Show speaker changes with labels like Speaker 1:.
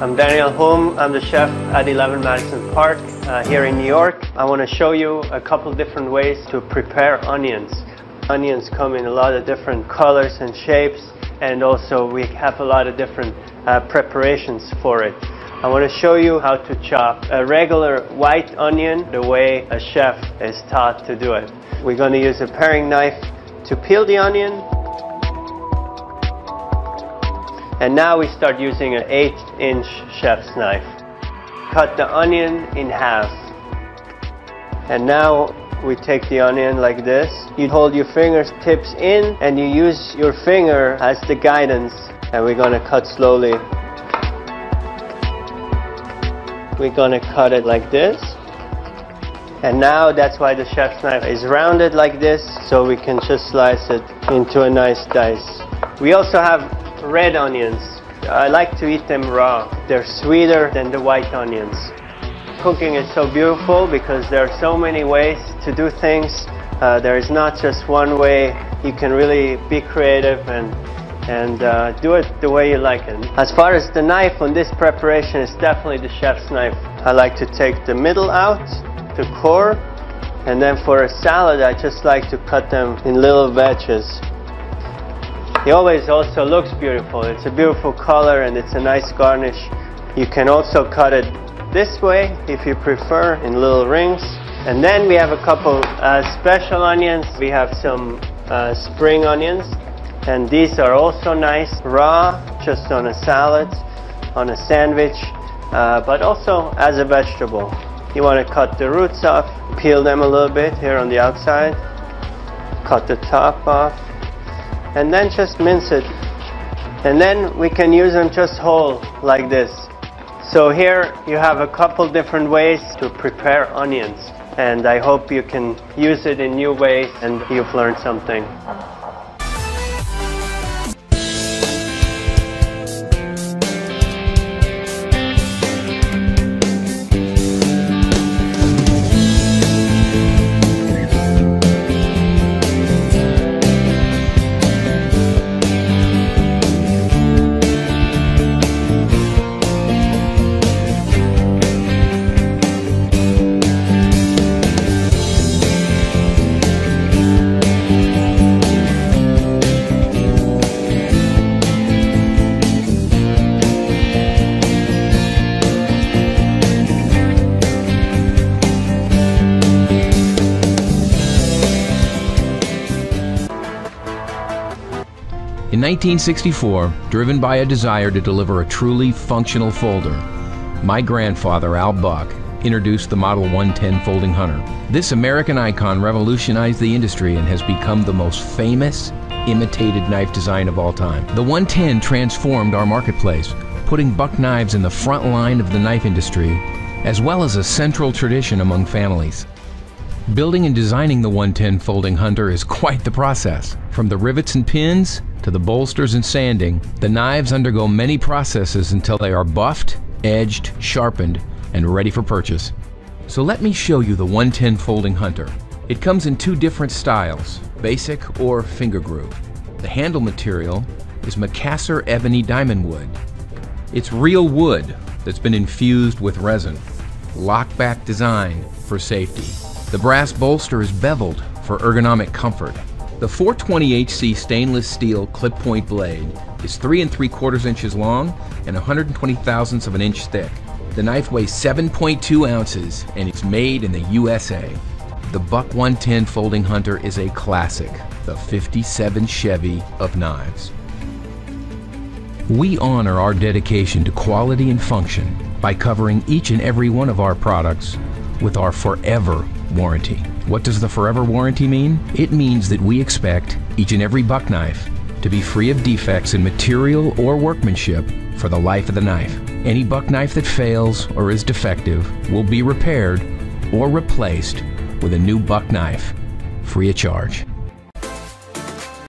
Speaker 1: I'm Daniel Holm. I'm the chef at 11 Madison Park here in New York. I want to show you a couple different ways to prepare onions. Onions come in a lot of different colors and shapes, and also we have a lot of different preparations for it. I want to show you how to chop a regular white onion the way a chef is taught to do it. We're going to use a paring knife to peel the onion. And now we start using an 8-inch chef's knife. Cut the onion in half. And now we take the onion like this. You hold your fingertips in and you use your finger as the guidance. And we're going to cut slowly. We're going to cut it like this. And now that's why the chef's knife is rounded like this, so we can just slice it into a nice dice. We also have red onions. I like to eat them raw. They're sweeter than the white onions. Cooking is so beautiful because there are so many ways to do things. There is not just one way. You can really be creative and do it the way you like it. As far as the knife on this preparation, is definitely the chef's knife. I like to take the middle out, the core, and then for a salad I just like to cut them in little wedges. It always also looks beautiful. It's a beautiful color and it's a nice garnish. You can also cut it this way if you prefer, in little rings. And then we have a couple special onions. We have some spring onions, and these are also nice raw, just on a salad, on a sandwich, but also as a vegetable. You want to cut the roots off, peel them a little bit here on the outside, cut the top off, and then just mince it. And then we can use them just whole like this. So here you have a couple different ways to prepare onions, and I hope you can use it in new ways and you've learned something.
Speaker 2: In 1964, driven by a desire to deliver a truly functional folder, my grandfather, Al Buck, introduced the Model 110 Folding Hunter. This American icon revolutionized the industry and has become the most famous imitated knife design of all time. The 110 transformed our marketplace, putting buck knives in the front line of the knife industry, as well as a central tradition among families. Building and designing the 110 Folding Hunter is quite the process. From the rivets and pins to the bolsters and sanding, the knives undergo many processes until they are buffed, edged, sharpened, and ready for purchase. So let me show you the 110 Folding Hunter. It comes in two different styles, basic or finger groove. The handle material is Macassar ebony diamond wood. It's real wood that's been infused with resin. Lockback design for safety. The brass bolster is beveled for ergonomic comfort. The 420HC stainless steel clip point blade is 3 3/4 inches long and 120 thousandths of an inch thick. The knife weighs 7.2 ounces and it's made in the USA. The Buck 110 Folding Hunter is a classic, the '57 Chevy of knives. We honor our dedication to quality and function by covering each and every one of our products with our forever warranty. What does the forever warranty mean? It means that we expect each and every buck knife to be free of defects in material or workmanship for the life of the knife. Any buck knife that fails or is defective will be repaired or replaced with a new buck knife, free of charge.